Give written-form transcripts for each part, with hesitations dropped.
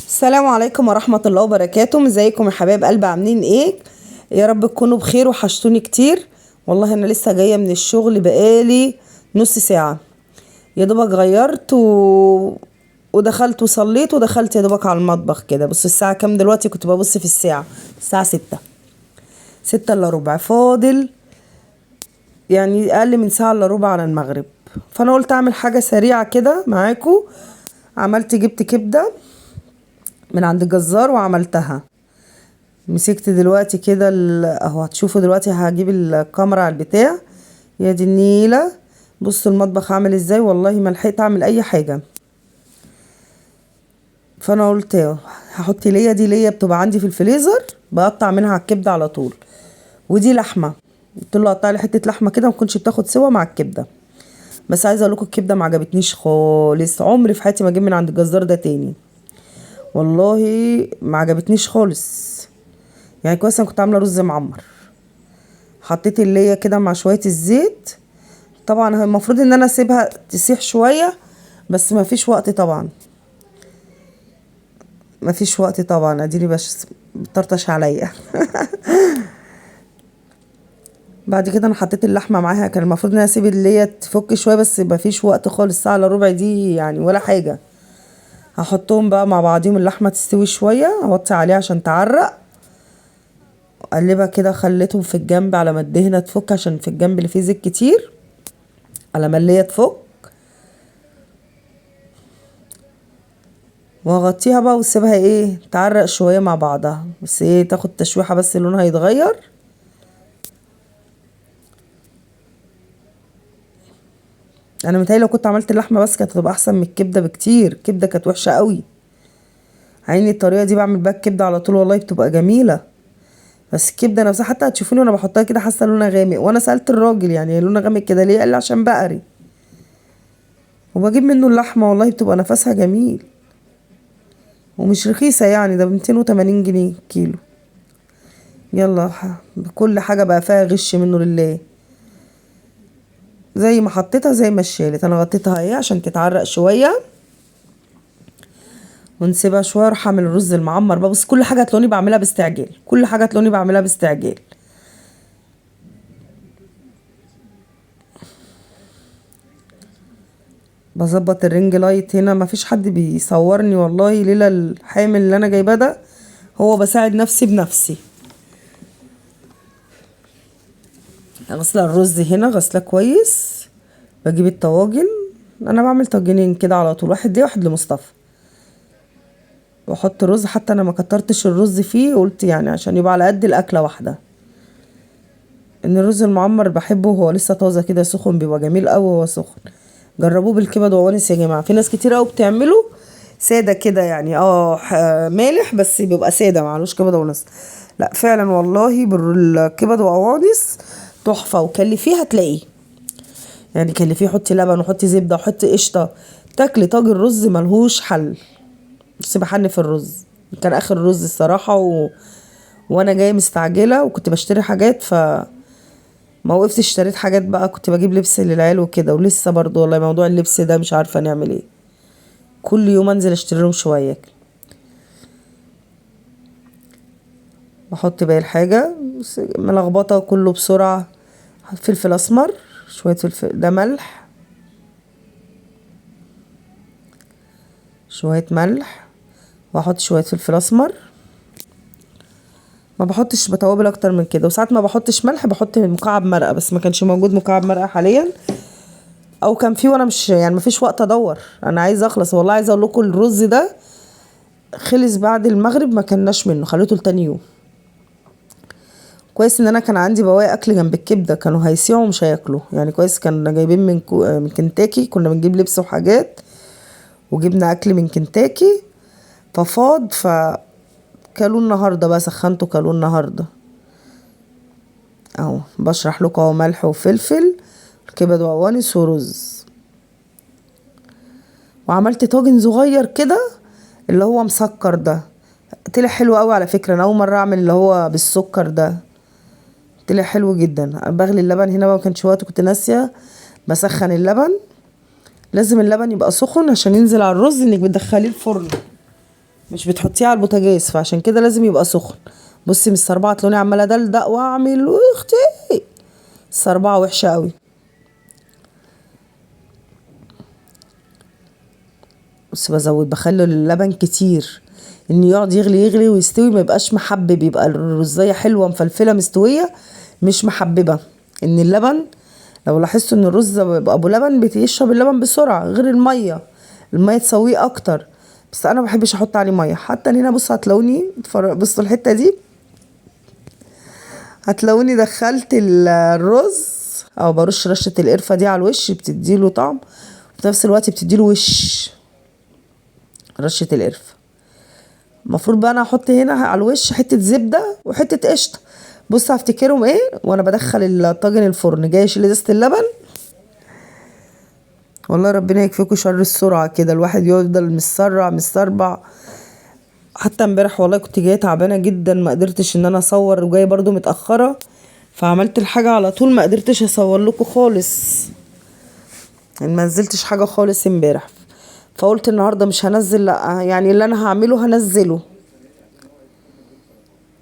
السلام عليكم ورحمة الله وبركاته. ازيكم يا حبايب قلب؟ عاملين ايه؟ يا رب تكونوا بخير وحشتوني كتير. والله انا لسه جاية من الشغل بقالي نص ساعة. يا دوبك غيرت ودخلت وصليت ودخلت يا دوبك على المطبخ كده. بص الساعة كام دلوقتي؟ كنت ببص في الساعة، الساعة 6 الا ربع. فاضل يعني اقل من ساعة الا ربع على المغرب. فانا قلت اعمل حاجة سريعة كده معاكم. جبت كبدة من عند الجزار وعملتها. مسكت دلوقتي كده اهو هتشوفوا دلوقتي. هجيب الكاميرا على البتاع. يا دي النيلة، بصوا المطبخ عامل ازاي. والله ما لحقت اعمل اي حاجة. فانا قلت هحط دي ليا بتبقى عندي في الفريزر، بقطع منها على الكبدة على طول. ودي لحمة، قلت له قطع لي حتة لحمة كده ما تكونش بتاخد سوا مع الكبدة. بس عايزه اقول لكم الكبدة ما عجبتنيش خالص. عمري في حياتي ما اجيب من عند الجزار ده تاني. والله ما عجبتنيش خالص. يعني كويس انا كنت عامله رز معمر. حطيت اللية كده مع شويه الزيت. طبعا هو المفروض ان انا اسيبها تسيح شويه، بس ما فيش وقت طبعا. ما فيش وقت طبعا، اديني بس بتطرطش عليا. بعد كده انا حطيت اللحمه معاها. كان المفروض ان انا اسيب اللية تفك شويه، بس ما فيش وقت خالص. ساعه الا ربع دي يعني ولا حاجه. هحطهم بقى مع بعضيهم. اللحمه تستوي شويه، اوطي عليها عشان تعرق. اقلبها كده. خليتهم في الجنب على ما الدهنه تفك، عشان في الجنب اللي فيه زيت كتير. على ما اللي تفك واغطيها بقى واسيبها تعرق شويه مع بعضها. بس تاخد تشويحه بس لونها يتغير. انا متهيألي لو كنت عملت اللحمه بس كانت هتبقى احسن من الكبده بكتير. الكبده كانت وحشه قوي. عيني الطريقه دي بعمل بقى الكبده على طول، والله بتبقى جميله. بس الكبده نفسها حتى هتشوفوني وانا بحطها كده حاسه لونها غامق. وانا سالت الراجل يعني لونها غامق كده ليه، قال لي عشان بقري. وبجيب منه اللحمه والله بتبقى نفسها جميل. ومش رخيصه يعني، ده ب 280 جنيه كيلو. يلا كل حاجه بقى فيها غش منه لله. زي ما حطيتها زي ما اتشالت. انا غطيتها عشان تتعرق شويه ونسيبها شويه. اروح اعمل الرز المعمر بقى. بص كل حاجه هتلاقوني بعملها باستعجال، كل حاجه هتلاقوني بعملها باستعجال. بظبط الرينج لايت هنا. مفيش حد بيصورني والله ليلة الحامل اللي انا جايباه ده. هو بساعد نفسي بنفسي. غسله الرز هنا غسله كويس. بجيب الطواجن. انا بعمل طاجنين كده على طول، واحد ليه واحد لمصطفى. واحط رز. حتى انا ما كترتش الرز فيه، قلت يعني عشان يبقى على قد الاكله واحده. ان الرز المعمر بحبه وهو لسه طازه كده سخن، بيبقى جميل قوي وهو سخن. جربوه بالكبد ووانس يا جماعه. في ناس كتير قوي بتعمله ساده كده يعني مالح، بس بيبقى ساده معلوش كبد ووانس. لا فعلا والله بالكبد وقوانص تحفه. وكلفيه هتلاقيه يعني. كلفيه حطي لبن وحطي زبده وحطي قشطه، تاكلي طاجن رز ملهوش حل. بس بحنف الرز. كان اخر رز الصراحه وانا جايه مستعجله وكنت بشتري حاجات، ما وقفتش اشتريت حاجات بقى. كنت بجيب لبس للعيال وكده، ولسه برضو والله موضوع اللبس ده مش عارفه نعمل ايه. كل يوم انزل اشتري لهم شويه. بحط باقي الحاجه ملخبطه كله بسرعه. فلفل اسمر، شويه فلفل، ده ملح، شويه ملح، واحط شويه فلفل اسمر. ما بحطش بتوابل اكتر من كده. وساعات ما بحطش ملح، بحط مكعب مرقه، بس ما كانش موجود مكعب مرقه حاليا. او كان فيه وانا مش يعني ما فيش وقت ادور. انا عايزه اخلص والله. عايزه اقول لكم الرز ده خلص بعد المغرب، ما كناش منه، خليته لتاني يوم. كويس ان انا كان عندي بواقي اكل جنب الكبده، كانوا هيسيعوا ومش هياكلوا يعني. كويس كنا جايبين من كنتاكي. كنا بنجيب لبس وحاجات وجبنا اكل من كنتاكي ففاض. كلوا النهارده بقى، سخنته كلوا النهارده. اهو بشرح لكم اهو ملح وفلفل، كبد وقوانص ورز. وعملت طاجن صغير كده اللي هو مسكر ده. طلع حلو قوي على فكره. انا اول مره اعمل اللي هو بالسكر ده. طلع حلو جدا. بغلي اللبن هنا بقى، ما كانش وقت، كنت ناسيه. بسخن اللبن. لازم اللبن يبقى سخن عشان ينزل على الرز انك بتدخليه الفرن. مش بتحطيه على البوتاجاز، فعشان كده لازم يبقى سخن. بصي مستربعه تلاقوني عماله دلدق واعمل واختي، السربعه وحشه قوي. بس بزود بخلي اللبن كتير، ان يقعد يغلي يغلي ويستوي، ما يبقاش محبب، يبقى الرزية حلوة مفلفلة مستوية مش محببة. ان اللبن لو لاحظتوا ان الرز بيبقى ابو لبن بيشرب اللبن بسرعة غير المية، المية تسويه اكتر. بس انا بحبش احط عليه مية. حتى هنا بصوا هتلاقوني بصوا الحتة دي، هتلاقوني دخلت الرز او برش رشة القرفة دي على الوش، بتديله طعم وفي نفس الوقت بتديله وش. رشة القرفة المفروض بقى انا احط هنا على الوش حته زبده وحته قشطه. بص هفتكرهم ايه وانا بدخل الطاجن الفرن. جاي اشيل ازازه اللبن، والله ربنا يكفيكوا شر السرعه كده، الواحد يفضل مسرع مسربع. حتى امبارح والله كنت جايه تعبانه جدا، ما قدرتش ان انا اصور، وجايه برضو متاخره، فعملت الحاجه على طول، ما قدرتش اصور لكم خالص، يعني ما نزلتش حاجه خالص امبارح. فقلت النهارده مش هنزل، لا يعني اللي انا هعمله هنزله،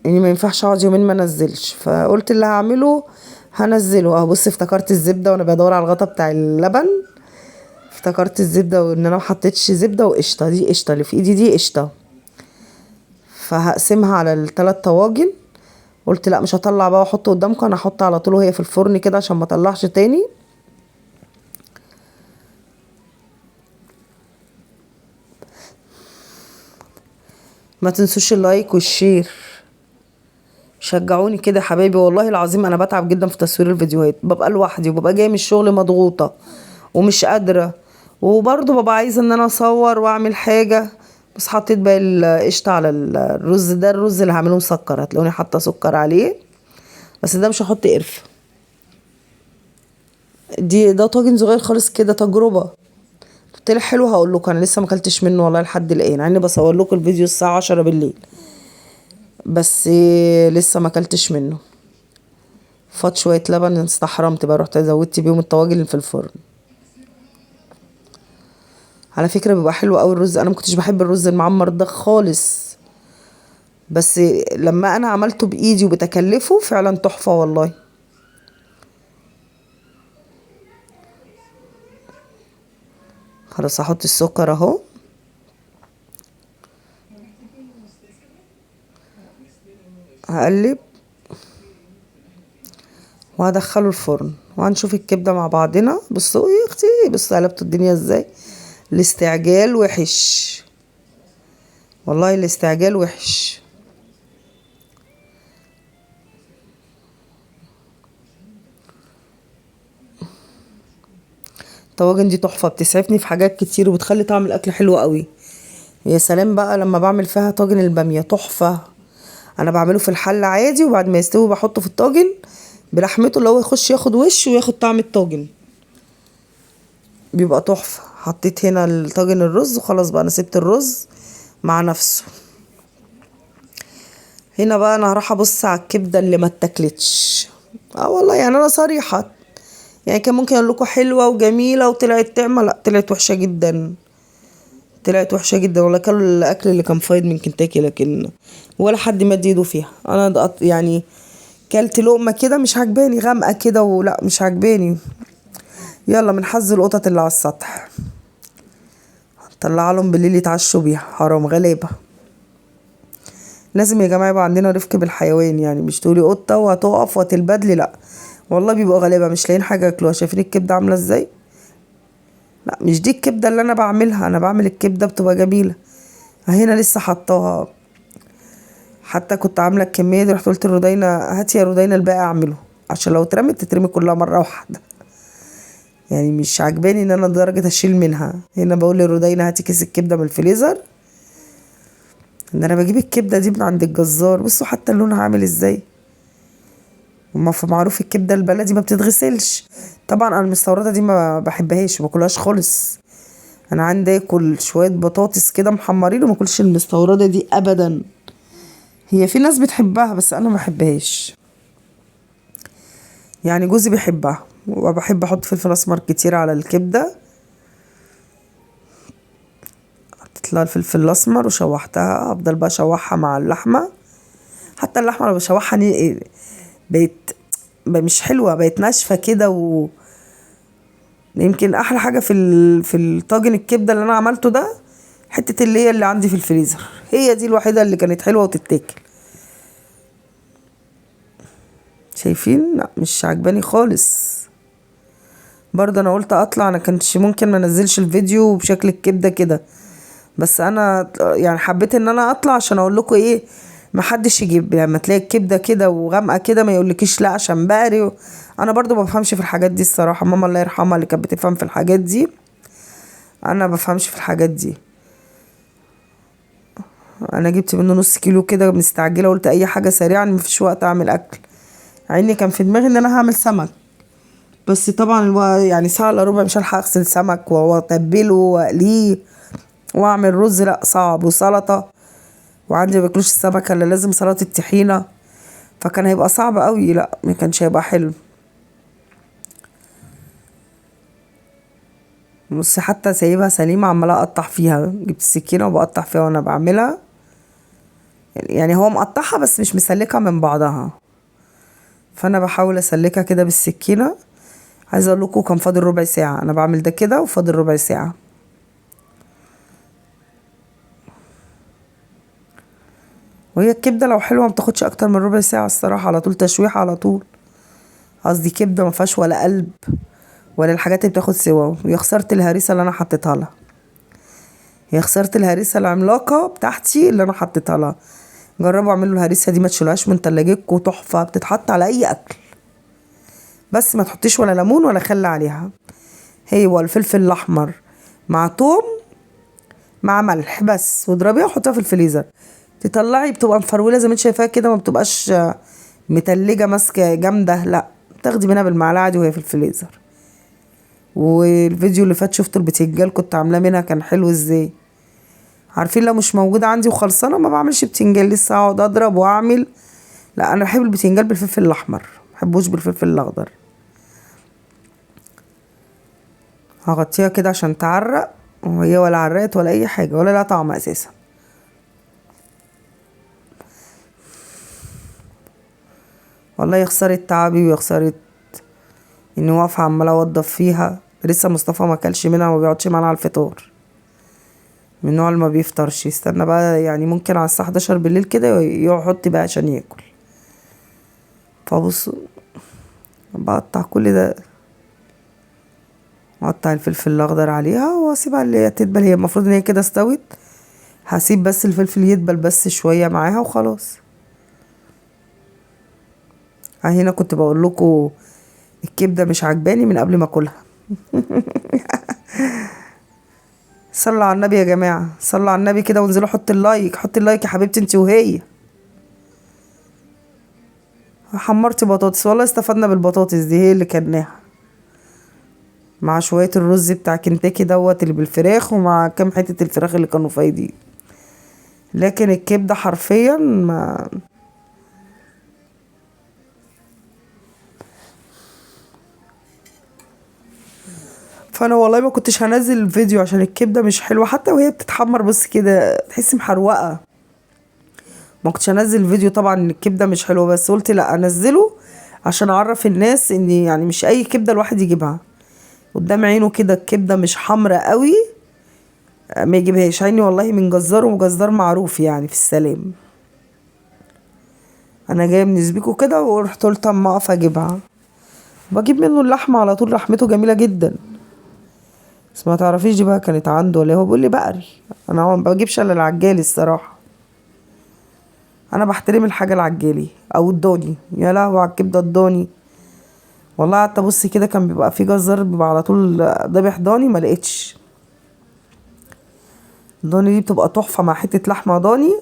يعني ما ينفعش اقعد يومين ما انزلش، فقلت اللي هعمله هنزله اهو. بص افتكرت الزبده وانا بدور على الغطا بتاع اللبن، افتكرت الزبده وان انا ما حطيتش زبده وقشطه. دي قشطه اللي في ايدي دي قشطه، فهقسمها على الثلاث طواجن. قلت لا مش هطلع بقى واحطه قدامكم، انا هحط على طول وهي في الفرن كده عشان ما اطلعش تاني. ما تنسوش اللايك والشير، شجعوني كده حبايبي. والله العظيم انا بتعب جدا في تصوير الفيديوهات، ببقى لوحدي وببقى جايه من الشغل مضغوطه ومش قادره، وبرضه ببقى عايزه ان انا اصور واعمل حاجه. بس حطيت بقى القشطه على الرز ده، الرز اللي هعمله مسكر، هتلاقوني حاطه سكر عليه، بس ده مش هحط قرفه. ده طاجن صغير خالص كده، تجربه. طلع حلو، هقول لكم انا لسه ما اكلتش منه والله لحد الان، يعني بصور لكم الفيديو الساعه 10 بالليل، بس لسه ما اكلتش منه. فات شويه لبن استحرمت بقى، رحت زودت بيهم الطواجن اللي في الفرن. على فكره بيبقى حلو قوي الرز، انا ما كنتش بحب الرز المعمر ده خالص، بس لما انا عملته بايدي وبتكلفه فعلا تحفه والله. خلاص هحط السكر اهو، هقلب وهدخله الفرن وهنشوف الكبده مع بعضنا. بصوا يا اختي، بصوا قلبت الدنيا ازاي. الاستعجال وحش، والله الاستعجال وحش. الطواجن دي تحفه، بتسعفني في حاجات كتير وبتخلي طعم الاكل حلو قوي. يا سلام بقى لما بعمل فيها طاجن الباميه تحفه. انا بعمله في الحل عادي، وبعد ما يستوي بحطه في الطاجن بلحمته، اللي هو يخش ياخد وش وياخد طعم الطاجن، بيبقى تحفه. حطيت هنا الطاجن الرز وخلاص بقى، انا سبت الرز مع نفسه. هنا بقى انا هروح ابص على الكبده اللي ما اتاكلتش. اه والله يعني انا صريحه، يعني كان ممكن اقول لكم حلوه وجميله وطلعت طعمه، لا طلعت وحشه جدا، طلعت وحشه جدا. ولا كانوا الاكل اللي كان فايض من كنتاكي، لكن ولا حد مد ايده فيها. انا يعني كلت لقمه كده مش عجباني، غامقه كده ولا مش عجباني. يلا من حظ القطط اللي على السطح، طلع لهم بالليل يتعشوا بيها، حرام غلابه. لازم يا جماعه يبقى عندنا رفق بالحيوان، يعني مش تقولي قطه وهتقف وهتلبدلي، لا والله بيبقوا غلابه مش لاقيين حاجه ياكلوها. شايفين الكبده عامله ازاي؟ لا مش دي الكبده اللي انا بعملها، انا بعمل الكبده بتبقى جميله. هنا لسه حطاها، حتى كنت عامله الكميه دي، رحت قلت لرودينا هاتي يا رودينا الباقي اعمله، عشان لو اترمت تترمي كلها مره واحده، يعني مش عجباني ان انا لدرجه اشيل منها. هنا بقول لرودينا هاتي كيس الكبده من الفريزر، ان انا بجيب الكبده دي من عند الجزار. بصوا حتى لونها عامل ازاي، وما في معروف الكبده البلدي ما بتتغسلش. طبعا انا المستورده دي ما بحبهاش، ما باكلهاش خالص. انا عندي اكل شويه بطاطس كده محمرين وما اكلش المستورده دي ابدا. هي في ناس بتحبها بس انا ما بحبهاش، يعني جوزي بيحبها، وبحب احط فلفل اسمر كتير على الكبده. حطيت لها الفلفل الاسمر وشوحتها، افضل بقى اشوحها مع اللحمه. حتى اللحمه لما بشوحها بقت مش حلوه، بقت ناشفه كده. يمكن احلى حاجه في الطاجن الكبده اللي انا عملته ده، حته اللي هي اللي عندي في الفريزر، هي دي الوحيده اللي كانت حلوه وتتاكل. شايفين؟ لا مش عجباني خالص. برضه انا قلت اطلع، انا كانش ممكن ما انزلش الفيديو بشكل الكبده كده، بس انا يعني حبيت ان انا اطلع عشان اقول لكم ايه، ما حدش يجيب لما يعني تلاقي الكبده كده وغامقه كده ما يقولكيش لا عشان بقري. انا برضو ما بفهمش في الحاجات دي الصراحه، ماما الله يرحمها اللي كانت بتفهم في الحاجات دي، انا ما بفهمش في الحاجات دي. انا جبت منه نص كيلو كده مستعجله، قلت اي حاجه سريعه، مفيش وقت اعمل اكل. عيني كان في دماغي ان انا هعمل سمك، بس طبعا يعني ساعه الا ربع مش هلحق اغسل سمك واتبله واقليه واعمل رز، لا صعب، وسلطه، وعندي ما باكلوش السمكه اللي لازم سلطه الطحينه، فكان هيبقى صعب قوي، لا ما كانش هيبقى حلو. بصي حتى سايبها سليمه، عماله اقطع فيها، جبت السكينه وبقطع فيها وانا بعملها، يعني هو مقطعها بس مش مسلكها من بعضها، فانا بحاول اسلكها كده بالسكينه. عايزه اقول لكم كان فاضل ربع ساعه، انا بعمل ده كده وفاضل ربع ساعه. وهي الكبده لو حلوه ما بتاخدش اكتر من ربع ساعه الصراحه، على طول تشويح على طول. قصدي كبده ما فيهاش ولا قلب ولا الحاجات اللي بتاخد سوا. يا خساره الهريسه اللي انا حطيتها لها، يا خساره الهريسه العملاقه بتاعتي اللي انا حطيتها لها. جربوا اعملوا الهريسه دي، ما تشيلوهاش من تلاجتكم، تحفه، بتتحط على اي اكل، بس ما تحطيش ولا ليمون ولا خل عليها. هي والفلفل الاحمر مع توم مع ملح بس، واضربيها وحطيها في الفريزر. تطلعي بتبقى مفروله زي ما انت شايفاها كده، ما بتبقاش متلجه ماسكه جامده، لا تاخدي منها بالمعلقه دي وهي في الفريزر. والفيديو اللي فات شفتوا البتنجان كنت عاملاه منها كان حلو ازاي. عارفين لو مش موجوده عندي وخلصانه ما بعملش بتنجان، لسه اقعد اضرب واعمل. لا انا بحب البتنجان بالفلفل الاحمر، ما بحبوش بالفلفل الاخضر. هغطيها كده عشان تعرق، وهي ولا عرقت ولا اي حاجه ولا لها طعم اساسا. والله يا خساره تعبي ويا خساره اني واقفه عماله اوضف فيها. لسه مصطفى ما اكلش منها وما بيقعدش معانا على الفطار، من النوع اللي ما بيفطرش، يستنى بقى يعني ممكن على الساعه 11 بالليل كده يحط بقى عشان ياكل. فبص بقطع كل ده، اقطع الفلفل الاخضر عليها واسيبها اللي هي تدبل. هي المفروض ان هي كده استوت، هسيب بس الفلفل يدبل بس شويه معاها وخلاص. هنا كنت بقول لكم الكبده مش عجباني من قبل ما اكلها. صلوا على النبي يا جماعه، صلوا على النبي كده وانزلوا حط اللايك، حط اللايك يا حبيبتي انت وهي. حمرت بطاطس، والله استفدنا بالبطاطس دي، هي اللي كلناها مع شويه الرز بتاع كنتاكي دوت اللي بالفراخ، ومع كام حته الفراخ اللي كانوا فايدين. لكن الكبده حرفيا ما، فانا والله ما كنتش هنزل الفيديو عشان الكبده مش حلوه، حتى وهي بتتحمر بص كده تحسي محروقه. ما كنتش هنزل الفيديو طبعا ان الكبده مش حلوه، بس قلت لا انزله عشان اعرف الناس ان يعني مش اي كبده الواحد يجيبها قدام عينه كده. الكبده مش حمرا قوي ما يجيبهاش. عيني والله من جزار، وجزار معروف يعني في السلام. انا جايه من زبيكو كده ورحت قلت اما اقف اجيبها، بجيب منه اللحمه على طول، لحمته جميله جدا. بس ما تعرفيش دي بقى كانت عنده ولا هو بيقول لي بقري. انا ما بجيبش الا العجالي الصراحه، انا بحترم الحاجه العجالي او الضاني. يا لهوي على الكبده الضاني، والله قعدت ابص كده كان بيبقى في جزار بيبقى على طول ذابح ضاني، ما لقيتش. الضاني دي بتبقى تحفه مع حته لحمه ضاني،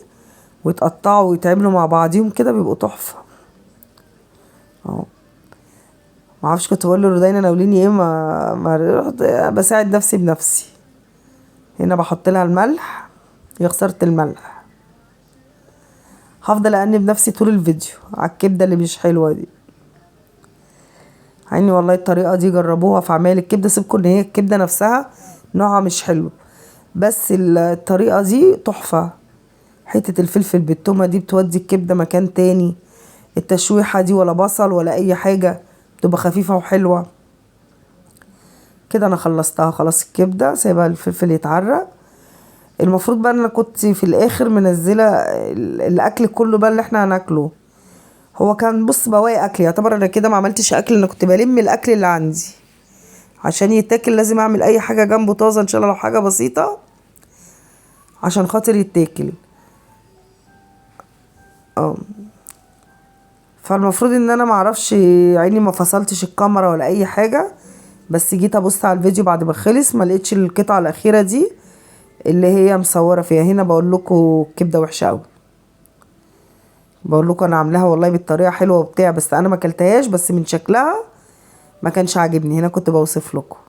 ويتقطعوا ويتعملوا مع بعضيهم كده بيبقوا تحفه. اهو ما اعرفش، كنت بقول له دايما ناوليني ايه، ما رحت بساعد نفسي بنفسي. هنا بحط لها الملح، يا خساره الملح. هفضل أأنب نفسي طول الفيديو على الكبده اللي مش حلوه دي. عيني والله الطريقه دي جربوها في عمايل الكبده، سيبكم ان هي الكبده نفسها نوعها مش حلو، بس الطريقة دي تحفة. حتة الفلفل بالتومة دي بتودي الكبدة مكان تاني. التشويحة دي ولا بصل ولا اي حاجة، بتبقى خفيفة وحلوة. كده انا خلصتها خلاص الكبدة، سايبها الفلفل يتعرق. المفروض بقى انا كنت في الاخر منزلة الاكل كله بقى اللي احنا هناكله. هو كان بص بواقي اكل، يعتبر انا كده ما عملتش اكل، انا كنت بلم الاكل اللي عندي. عشان يتاكل لازم اعمل اي حاجة جنبه طازة ان شاء الله، لو حاجة بسيطة عشان خاطر يتاكل. اه فالمفروض ان انا معرفش، عيني ما فصلتش الكاميرا ولا اي حاجة، بس جيت ابص على الفيديو بعد ما خلص ما لقيتش القطعة الاخيرة دي اللي هي مصورة فيها. هنا بقول لكم الكبدة وحشة قوي، بقول لكم انا عاملاها والله بالطريقة حلوة وبتاع، بس انا ما اكلتهاش، بس من شكلها ما كانش عاجبني. هنا كنت بوصف لكم.